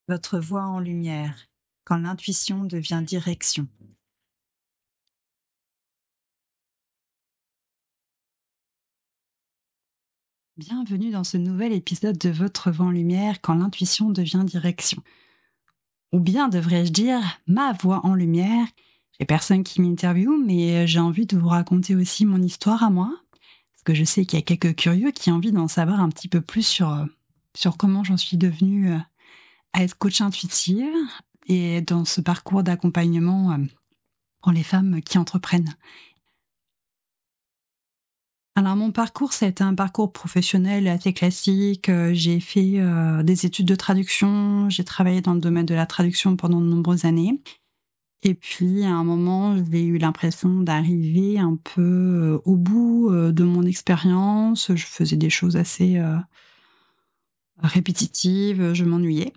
Votre voix en lumière, quand l'intuition devient direction. Bienvenue dans ce nouvel épisode de Votre voix en lumière, quand l'intuition devient direction. Ou bien, devrais-je dire, ma voix en lumière. J'ai personne qui m'interviewe, mais j'ai envie de vous raconter aussi mon histoire à moi. Parce que je sais qu'il y a quelques curieux qui ont envie d'en savoir un petit peu plus sur comment j'en suis devenue à être coach intuitive et dans ce parcours d'accompagnement pour les femmes qui entreprennent. Alors mon parcours, ça a été un parcours professionnel assez classique. J'ai fait des études de traduction, j'ai travaillé dans le domaine de la traduction pendant de nombreuses années. Et puis à un moment, j'ai eu l'impression d'arriver un peu au bout de mon expérience. Je faisais des choses assez répétitives, je m'ennuyais.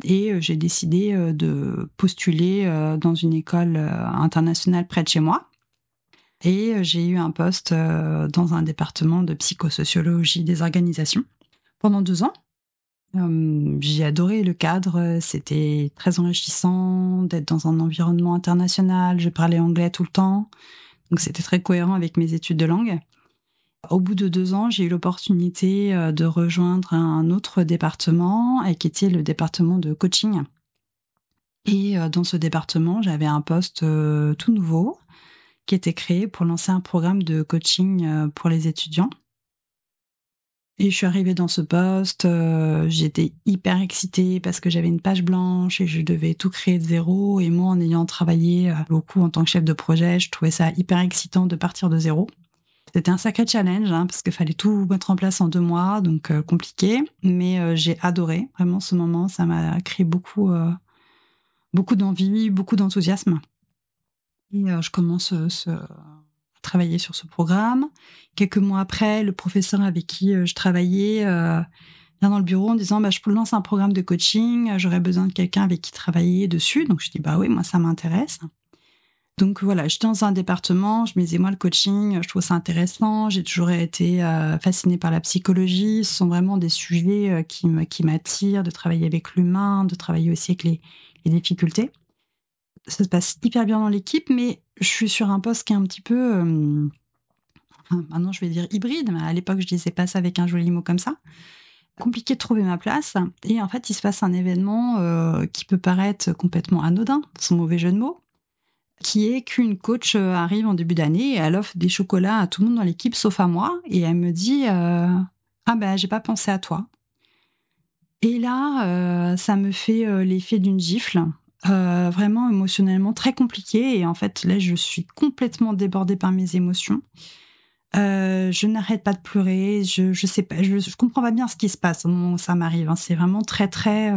Et j'ai décidé de postuler dans une école internationale près de chez moi. Et j'ai eu un poste dans un département de psychosociologie des organisations pendant 2 ans. J'ai adoré le cadre, c'était très enrichissant d'être dans un environnement international. Je parlais anglais tout le temps, donc c'était très cohérent avec mes études de langue. Au bout de 2 ans, j'ai eu l'opportunité de rejoindre un autre département, qui était le département de coaching. Et dans ce département, j'avais un poste tout nouveau qui était créé pour lancer un programme de coaching pour les étudiants. Et je suis arrivée dans ce poste, j'étais hyper excitée parce que j'avais une page blanche et je devais tout créer de zéro. Et moi, en ayant travaillé beaucoup en tant que chef de projet, je trouvais ça hyper excitant de partir de zéro. C'était un sacré challenge parce qu'il fallait tout mettre en place en 2 mois, donc compliqué. Mais j'ai adoré vraiment ce moment, ça m'a créé beaucoup d'envie, beaucoup d'enthousiasme. Et je commence à travailler sur ce programme. Quelques mois après, le professeur avec qui je travaillais vient dans le bureau en disant je lance un programme de coaching, j'aurais besoin de quelqu'un avec qui travailler dessus. Donc je dis oui, moi ça m'intéresse. Donc voilà, j'étais dans un département, je me disais moi le coaching, je trouve ça intéressant, j'ai toujours été fascinée par la psychologie, ce sont vraiment des sujets qui m'attirent, de travailler avec l'humain, de travailler aussi avec les difficultés. Ça se passe hyper bien dans l'équipe, mais je suis sur un poste qui est un petit peu, maintenant je vais dire hybride, mais à l'époque je disais pas ça avec un joli mot comme ça. Compliqué de trouver ma place. Et en fait, il se passe un événement qui peut paraître complètement anodin, sans mauvais jeu de mots, qui est qu'une coach arrive en début d'année et elle offre des chocolats à tout le monde dans l'équipe, sauf à moi. Et elle me dit j'ai pas pensé à toi. Et là, ça me fait l'effet d'une gifle. Vraiment émotionnellement très compliqué. Et en fait, là, je suis complètement débordée par mes émotions. Je n'arrête pas de pleurer. Je sais pas, je comprends pas bien ce qui se passe au moment où ça m'arrive. C'est vraiment très, très,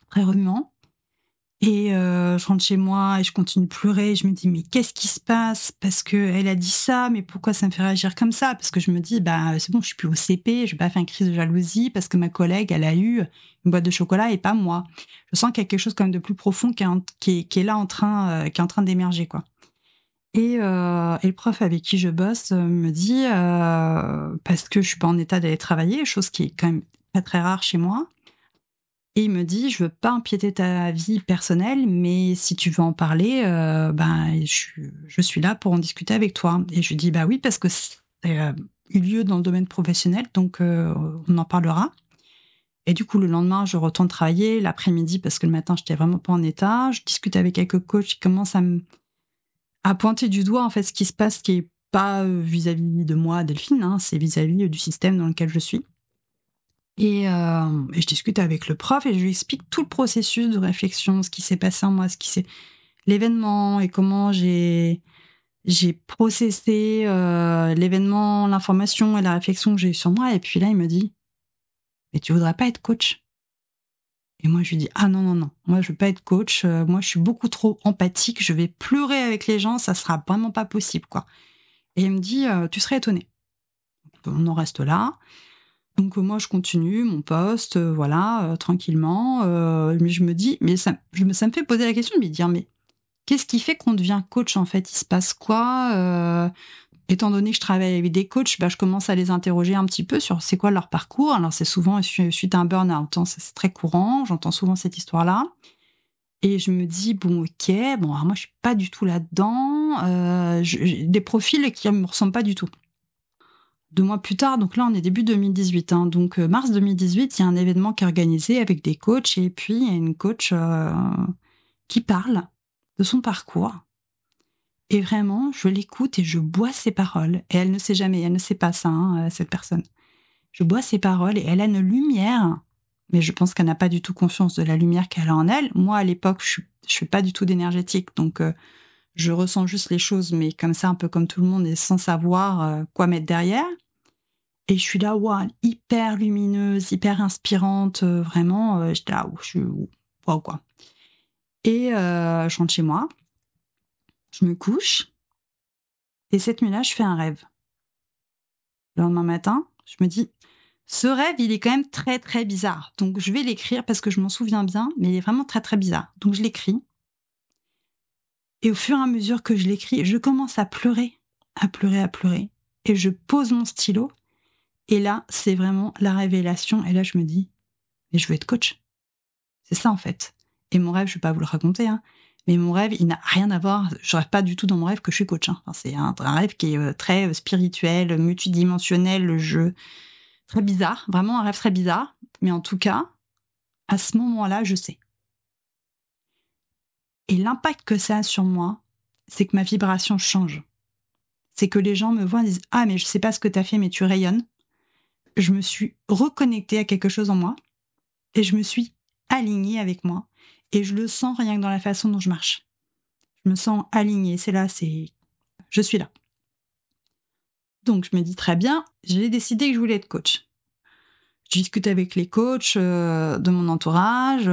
très remuant. Et je rentre chez moi et je continue de pleurer. Je me dis mais qu'est-ce qui se passe? Parce que elle a dit ça, mais pourquoi ça me fait réagir comme ça? Parce que je me dis c'est bon, je suis plus au CP, je vais pas faire une crise de jalousie parce que ma collègue elle a eu une boîte de chocolat et pas moi. Je sens qu'il y a quelque chose quand même de plus profond qui est là qui est en train d'émerger quoi. Et le prof avec qui je bosse me dit parce que je suis pas en état d'aller travailler, chose qui est quand même très très rare chez moi. Et il me dit: «Je veux pas empiéter ta vie personnelle, mais si tu veux en parler, je suis là pour en discuter avec toi». Et je lui dis: «Bah oui, parce que c'est eu lieu dans le domaine professionnel, donc on en parlera». Et du coup, le lendemain, je retourne travailler, l'après-midi, parce que le matin, j'étais vraiment pas en état. Je discute avec quelques coachs qui commencent à pointer du doigt, en fait, ce qui se passe, qui est pas vis-à-vis de moi, Delphine, c'est vis-à-vis du système dans lequel je suis. Et je discute avec le prof et je lui explique tout le processus de réflexion, ce qui s'est passé en moi, l'événement et comment j'ai processé l'événement, l'information et la réflexion que j'ai eue sur moi. Et puis là, il me dit: «Mais tu voudrais pas être coach?» Et moi, je lui dis: «Ah non, non, non, moi, je veux pas être coach. Moi, je suis beaucoup trop empathique. Je vais pleurer avec les gens. Ça sera vraiment pas possible, quoi». Et il me dit: «Tu serais étonné». On en reste là. Donc moi, je continue mon poste, voilà, tranquillement. Mais je me dis, ça me fait poser la question de me dire, mais qu'est-ce qui fait qu'on devient coach en fait? Il se passe quoi? étant donné que je travaille avec des coachs, je commence à les interroger un petit peu sur c'est quoi leur parcours. Alors, c'est souvent suite à un burn-out, hein, c'est très courant, j'entends souvent cette histoire-là. Et je me dis, bon, ok, bon, alors moi, je suis pas du tout là-dedans. J'ai des profils qui me ressemblent pas du tout. 2 mois plus tard, donc là, on est début 2018. Hein, donc, mars 2018, il y a un événement qui est organisé avec des coachs. Et puis, il y a une coach qui parle de son parcours. Et vraiment, je l'écoute et je bois ses paroles. Et elle ne sait jamais, elle ne sait pas ça, hein, cette personne. Je bois ses paroles et elle a une lumière, mais je pense qu'elle n'a pas du tout conscience de la lumière qu'elle a en elle. Moi, à l'époque, je suis pas du tout d'énergétique, donc je ressens juste les choses, mais comme ça, un peu comme tout le monde, et sans savoir quoi mettre derrière. Et je suis là, waouh, hyper lumineuse, hyper inspirante, vraiment. J'étais là, je suis waouh quoi. Et je rentre chez moi, je me couche, et cette nuit-là, je fais un rêve. Le lendemain matin, je me dis, ce rêve, il est quand même très, très bizarre. Donc, je vais l'écrire parce que je m'en souviens bien, mais il est vraiment très, très bizarre. Donc, je l'écris. Et au fur et à mesure que je l'écris, je commence à pleurer, à pleurer, à pleurer. Et je pose mon stylo. Et là, c'est vraiment la révélation. Et là, je me dis, mais je veux être coach. C'est ça, en fait. Et mon rêve, je ne vais pas vous le raconter, hein, mais mon rêve, il n'a rien à voir. Je rêve pas du tout dans mon rêve que je suis coach. Hein. Enfin, c'est un rêve qui est très spirituel, multidimensionnel, très bizarre. Vraiment un rêve très bizarre. Mais en tout cas, à ce moment-là, je sais. Et l'impact que ça a sur moi, c'est que ma vibration change. C'est que les gens me voient et disent « Ah, mais je sais pas ce que tu as fait, mais tu rayonnes. » Je me suis reconnectée à quelque chose en moi et je me suis alignée avec moi. Et je le sens rien que dans la façon dont je marche. Je me sens alignée. C'est là, je suis là. Donc, je me dis très bien, j'ai décidé que je voulais être coach. Je discute avec les coachs de mon entourage.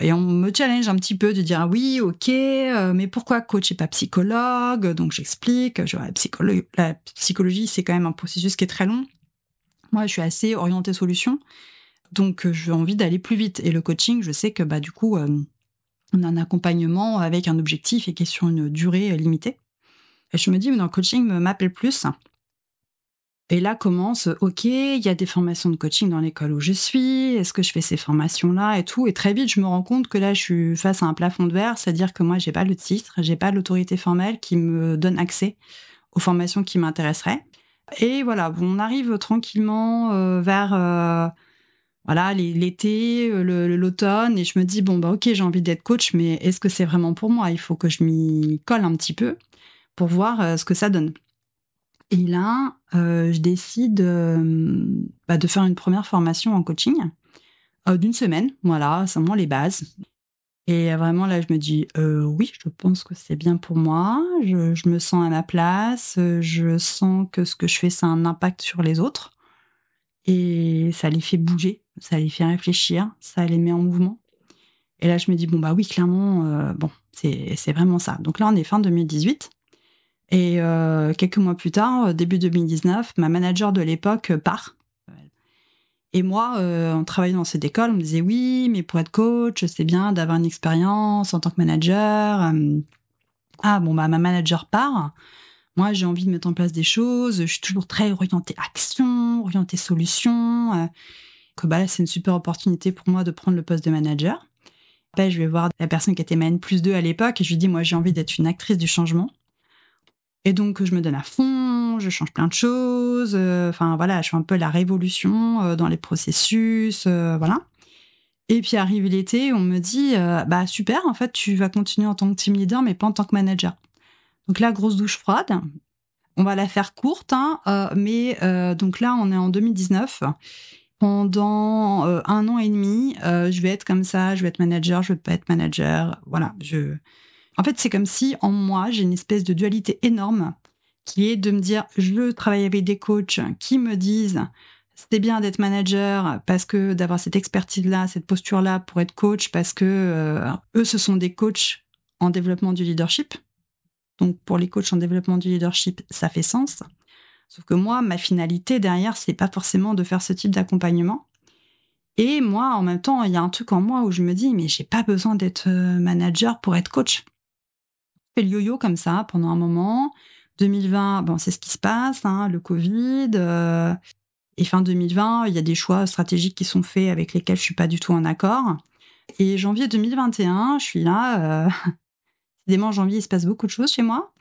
Et on me challenge un petit peu de dire ah oui, ok, mais pourquoi coach et pas psychologue? Donc j'explique, la psychologie c'est quand même un processus qui est très long. Moi je suis assez orientée solution, donc j'ai envie d'aller plus vite. Et le coaching, je sais que du coup on a un accompagnement avec un objectif et qui est sur une durée limitée. Et je me dis mais dans le coaching m'appelle plus. Et là commence, ok, il y a des formations de coaching dans l'école où je suis, est-ce que je fais ces formations-là et tout. Et très vite, je me rends compte que là, je suis face à un plafond de verre, c'est-à-dire que moi, j'ai pas le titre, j'ai pas l'autorité formelle qui me donne accès aux formations qui m'intéresseraient. Et voilà, on arrive tranquillement vers voilà l'été, l'automne, et je me dis bon ok, j'ai envie d'être coach, mais est-ce que c'est vraiment pour moi? Il faut que je m'y colle un petit peu pour voir ce que ça donne. Et là, je décide de faire une première formation en coaching d'une semaine. Voilà, c'est vraiment les bases. Et vraiment, là, je me dis, oui, je pense que c'est bien pour moi. Je me sens à ma place. Je sens que ce que je fais, ça a un impact sur les autres. Et ça les fait bouger, ça les fait réfléchir, ça les met en mouvement. Et là, je me dis, bon, oui, clairement, c'est vraiment ça. Donc là, on est fin 2018. Et quelques mois plus tard, début 2019, ma manager de l'époque part. Et moi, en travaillant dans cette école, on me disait oui, mais pour être coach, c'est bien d'avoir une expérience en tant que manager. Ah bon, ma manager part. Moi, j'ai envie de mettre en place des choses. Je suis toujours très orientée action, orientée solution. Que là, c'est une super opportunité pour moi de prendre le poste de manager. Après, je vais voir la personne qui était ma N+2 à l'époque et je lui dis, moi, j'ai envie d'être une actrice du changement. Et donc, je me donne à fond, je change plein de choses. Enfin, voilà, je fais un peu la révolution dans les processus, voilà. Et puis, arrive l'été, on me dit, super, en fait, tu vas continuer en tant que team leader, mais pas en tant que manager. Donc là, grosse douche froide. On va la faire courte, hein, mais donc là, on est en 2019. Pendant 1 an et demi, je vais être comme ça, je vais être manager, je vais pas être manager. Voilà, en fait, c'est comme si en moi, j'ai une espèce de dualité énorme qui est de me dire, je travaille avec des coachs qui me disent, c'est bien d'être manager parce que d'avoir cette expertise-là, cette posture-là pour être coach, parce que eux, ce sont des coachs en développement du leadership. Donc, pour les coachs en développement du leadership, ça fait sens. Sauf que moi, ma finalité derrière, c'est pas forcément de faire ce type d'accompagnement. Et moi, en même temps, il y a un truc en moi où je me dis, mais j'ai pas besoin d'être manager pour être coach. Je fais le yo-yo comme ça pendant un moment. 2020, bon, c'est ce qui se passe, hein, le Covid. Et fin 2020, il y a des choix stratégiques qui sont faits avec lesquels je suis pas du tout en accord. Et janvier 2021, je suis là. Décidément, en janvier, il se passe beaucoup de choses chez moi.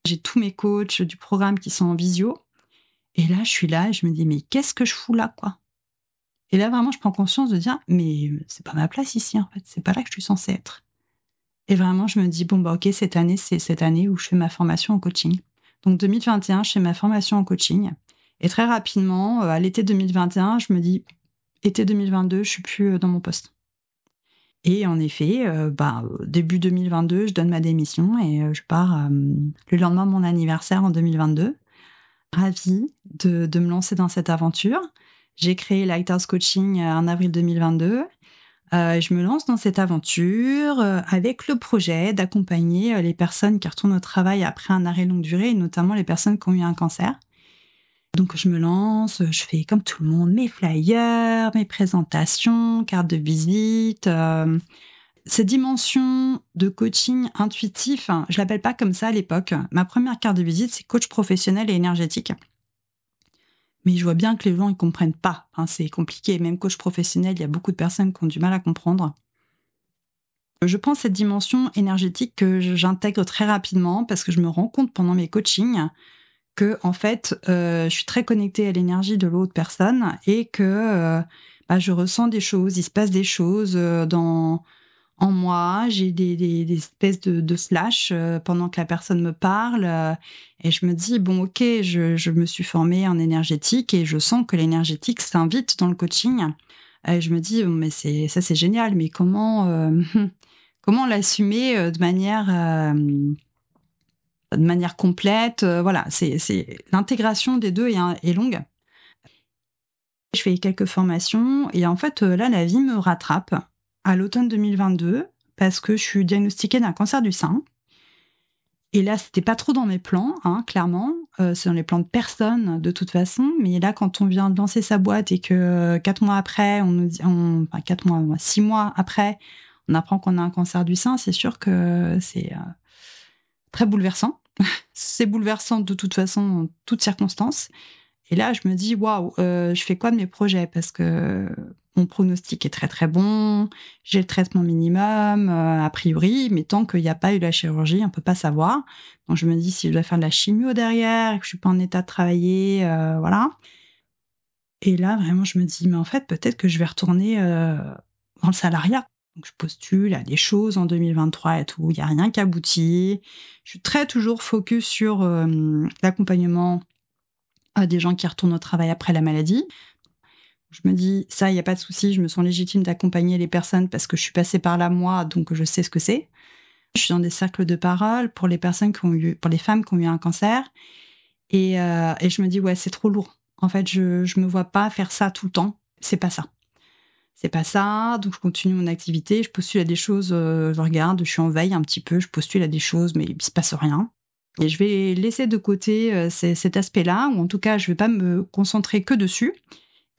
J'ai tous mes coachs du programme qui sont en visio. Et là, je suis là et je me dis, mais qu'est-ce que je fous là, quoi? Et là, vraiment, je prends conscience de dire, mais c'est pas ma place ici, en fait. C'est pas là que je suis censée être. Et vraiment, je me dis, bon, bah, ok, cette année, c'est cette année où je fais ma formation en coaching. Donc, 2021, je fais ma formation en coaching. Et très rapidement, à l'été 2021, je me dis, été 2022, je suis plus dans mon poste. Et en effet, début 2022, je donne ma démission et je pars le lendemain de mon anniversaire en 2022. Ravie de me lancer dans cette aventure. J'ai créé Lighthouse Coaching en avril 2022. Je me lance dans cette aventure avec le projet d'accompagner les personnes qui retournent au travail après un arrêt longue durée, et notamment les personnes qui ont eu un cancer. Donc je me lance, je fais comme tout le monde, mes flyers, mes présentations, cartes de visite. Cette dimension de coaching intuitif, hein, je l'appelle pas comme ça à l'époque. Ma première carte de visite, c'est coach professionnel et énergétique. Mais je vois bien que les gens, ils comprennent pas. Hein, c'est compliqué. Même coach professionnel, il y a beaucoup de personnes qui ont du mal à comprendre. Je prends cette dimension énergétique que j'intègre très rapidement parce que je me rends compte pendant mes coachings que, en fait, je suis très connectée à l'énergie de l'autre personne et que je ressens des choses, il se passe des choses en moi, j'ai des espèces de slash pendant que la personne me parle et je me dis, bon, ok, je me suis formée en énergétique et je sens que l'énergétique s'invite dans le coaching. Et je me dis, mais c'est génial, mais comment l'assumer de manière complète voilà, c'est l'intégration des deux est longue. Je fais quelques formations et en fait, là, la vie me rattrape à l'automne 2022 parce que je suis diagnostiquée d'un cancer du sein. Et là, c'était pas trop dans mes plans, hein, clairement. C'est dans les plans de personne, de toute façon. Mais là, quand on vient de lancer sa boîte et que 4 mois après, 6 mois après, on apprend qu'on a un cancer du sein, c'est sûr que c'est très bouleversant. C'est bouleversant de toute façon, en toutes circonstances. Et là, je me dis, waouh, je fais quoi de mes projets? Parce que mon pronostic est très très bon, j'ai le traitement minimum, a priori, mais tant qu'il n'y a pas eu la chirurgie, on peut pas savoir. Donc je me dis, si je dois faire de la chimio derrière, que je suis pas en état de travailler, voilà. Et là, vraiment, je me dis, mais en fait, peut-être que je vais retourner dans le salariat. Donc je postule à des choses en 2023 et tout, il n'y a rien qui aboutit. Je suis très toujours focus sur l'accompagnement des gens qui retournent au travail après la maladie. Je me dis, ça, il n'y a pas de souci, je me sens légitime d'accompagner les personnes parce que je suis passée par là, moi, donc je sais ce que c'est. Je suis dans des cercles de parole pour les personnes pour les femmes qui ont eu un cancer. Et je me dis, ouais, c'est trop lourd. En fait, je me vois pas faire ça tout le temps. C'est pas ça. C'est pas ça. Donc, je continue mon activité. Je postule à des choses, je regarde, je suis en veille un petit peu, je postule à des choses, mais il se passe rien. Et je vais laisser de côté cet aspect-là, ou en tout cas, je vais pas me concentrer que dessus.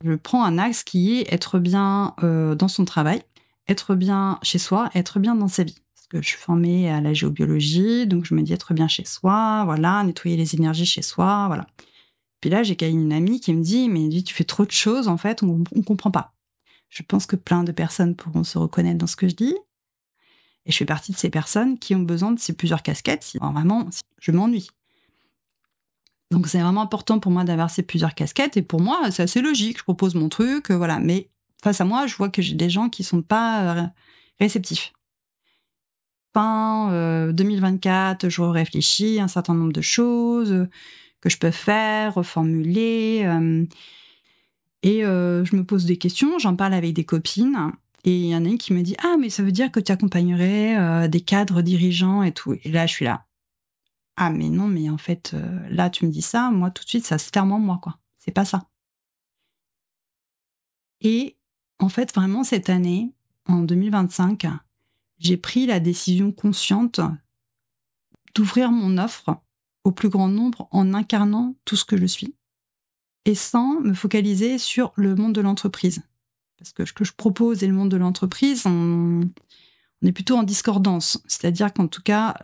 Je prends un axe qui est être bien dans son travail, être bien chez soi, être bien dans sa vie. Parce que je suis formée à la géobiologie, donc je me dis être bien chez soi, voilà, nettoyer les énergies chez soi, voilà. Puis là, j'ai une amie qui me dit, mais tu fais trop de choses, en fait, on comprend pas. Je pense que plein de personnes pourront se reconnaître dans ce que je dis. Et je fais partie de ces personnes qui ont besoin de ces plusieurs casquettes. Vraiment, je m'ennuie. Donc c'est vraiment important pour moi d'avoir ces plusieurs casquettes. Et pour moi, c'est assez logique. Je propose mon truc, voilà. Mais face à moi, je vois que j'ai des gens qui sont pas réceptifs. Fin 2024, je réfléchis à un certain nombre de choses que je peux faire, reformuler. Et je me pose des questions, j'en parle avec des copines. Et il y en a une qui me dit « Ah, mais ça veut dire que tu accompagnerais des cadres dirigeants et tout. » Et là, je suis là. Ah, mais non, mais en fait, là, tu me dis ça, moi, tout de suite, ça, c'est clairement moi, quoi. C'est pas ça. Et en fait, vraiment, cette année, en 2025, j'ai pris la décision consciente d'ouvrir mon offre au plus grand nombre en incarnant tout ce que je suis et sans me focaliser sur le monde de l'entreprise. Parce que ce que je propose et le monde de l'entreprise, on on est plutôt en discordance. C'est-à-dire qu'en tout cas,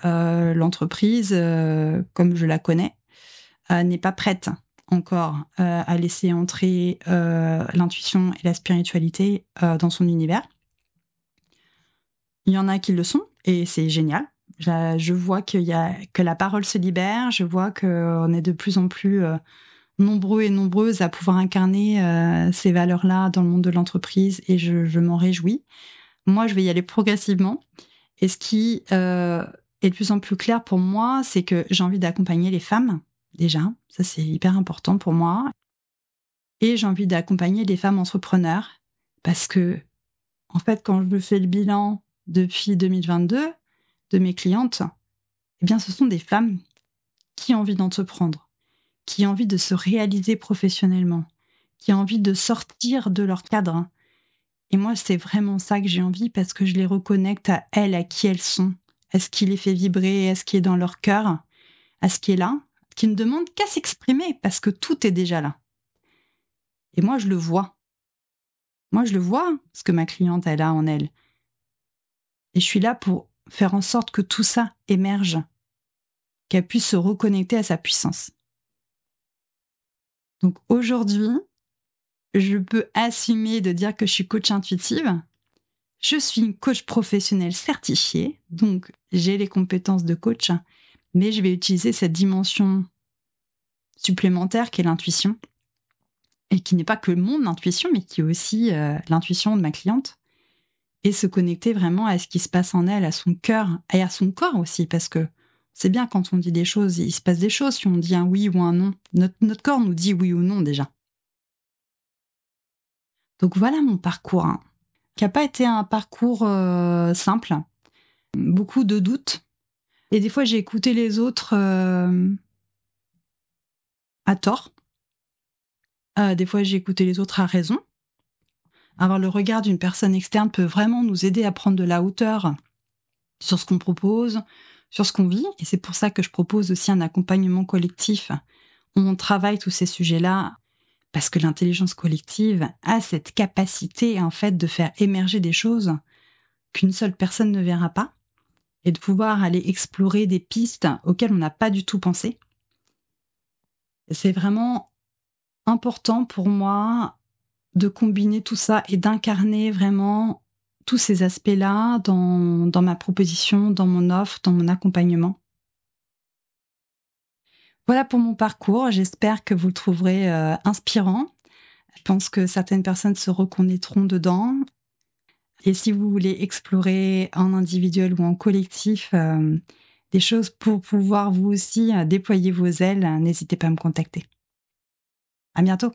l'entreprise, comme je la connais, n'est pas prête encore à laisser entrer l'intuition et la spiritualité dans son univers. Il y en a qui le sont, et c'est génial. Je vois que la parole se libère, je vois qu'on est de plus en plus nombreux et nombreuses à pouvoir incarner ces valeurs-là dans le monde de l'entreprise, et je m'en réjouis. Moi, je vais y aller progressivement. Et ce qui est de plus en plus clair pour moi, c'est que j'ai envie d'accompagner les femmes, déjà. Ça, c'est hyper important pour moi. Et j'ai envie d'accompagner les femmes entrepreneurs parce que, en fait, quand je fais le bilan depuis 2022 de mes clientes, eh bien, ce sont des femmes qui ont envie d'entreprendre, qui ont envie de se réaliser professionnellement, qui ont envie de sortir de leur cadre. Et moi, c'est vraiment ça que j'ai envie parce que je les reconnecte à elles, à qui elles sont, à ce qui les fait vibrer, à ce qui est dans leur cœur, à ce qui est là, qui ne demande qu'à s'exprimer parce que tout est déjà là. Et moi, je le vois. Moi, je le vois, ce que ma cliente, elle a en elle. Et je suis là pour faire en sorte que tout ça émerge, qu'elle puisse se reconnecter à sa puissance. Donc aujourd'hui, je peux assumer de dire que je suis coach intuitive. Je suis une coach professionnelle certifiée, donc j'ai les compétences de coach, mais je vais utiliser cette dimension supplémentaire qui est l'intuition, et qui n'est pas que mon intuition, mais qui est aussi l'intuition de ma cliente, et se connecter vraiment à ce qui se passe en elle, à son cœur, et à son corps aussi, parce que c'est bien quand on dit des choses, il se passe des choses si on dit un oui ou un non. Notre corps nous dit oui ou non déjà. Donc voilà mon parcours, hein, qui n'a pas été un parcours simple, beaucoup de doutes. Et des fois, j'ai écouté les autres à tort. Des fois, j'ai écouté les autres à raison. Avoir le regard d'une personne externe peut vraiment nous aider à prendre de la hauteur sur ce qu'on propose, sur ce qu'on vit. Et c'est pour ça que je propose aussi un accompagnement collectif où on travaille tous ces sujets-là, parce que l'intelligence collective a cette capacité, en fait, de faire émerger des choses qu'une seule personne ne verra pas et de pouvoir aller explorer des pistes auxquelles on n'a pas du tout pensé. C'est vraiment important pour moi de combiner tout ça et d'incarner vraiment tous ces aspects-là dans ma proposition, dans mon offre, dans mon accompagnement. Voilà pour mon parcours. J'espère que vous le trouverez inspirant. Je pense que certaines personnes se reconnaîtront dedans. Et si vous voulez explorer en individuel ou en collectif des choses pour pouvoir vous aussi déployer vos ailes, n'hésitez pas à me contacter. À bientôt.